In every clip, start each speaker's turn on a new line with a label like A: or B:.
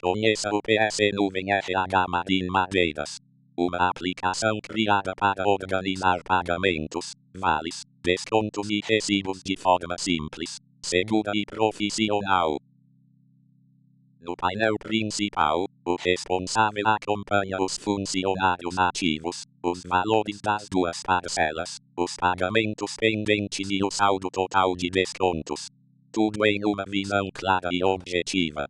A: Conheça o PS Nuvem RH Madin Madeiras. Uma aplicação criada para organizar pagamentos, vales, descontos e recibos de forma simples, segura e profissional. No painel principal, o responsável acompanha os funcionários ativos, os valores das duas parcelas, os pagamentos pendentes e o saldo total de descontos. Tudo em uma visão clara e objetiva.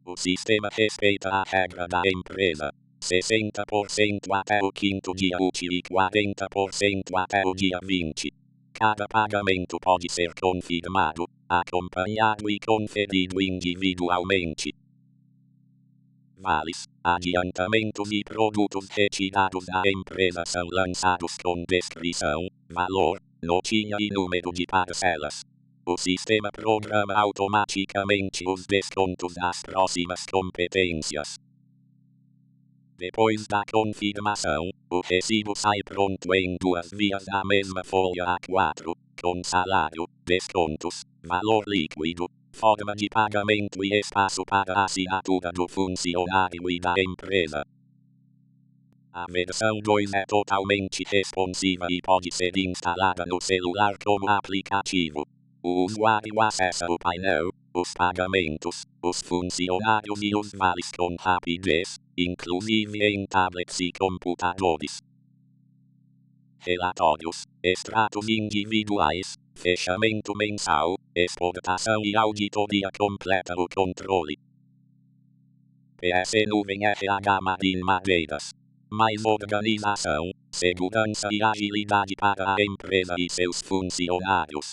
A: O sistema respeita a regra da empresa. 60% até o quinto dia útil e 40% até o dia 20. Cada pagamento pode ser confirmado, acompanhado e conferido individualmente. Vales, adiantamentos e produtos retirados da empresa são lançados com descrição, valor, notinha e número de parcelas. O sistema programa automaticamente os descontos das próximas competências. Depois da confirmação, o recibo sai pronto em 2 vias da mesma folha A4, com salário, descontos, valor líquido, forma de pagamento e espaço para a assinatura do funcionário e da empresa. A versão 2 é totalmente responsiva e pode ser instalada no celular como aplicativo. O usuário acessa o painel, os pagamentos, os funcionários e os vales com rapidez, inclusive em tablets e computadores. Relatórios, extratos individuais, fechamento mensal, exportação e auditoria completa o controle. PS Nuvem RH Madin Madeiras. Mais organização, segurança e agilidade para a empresa e seus funcionários.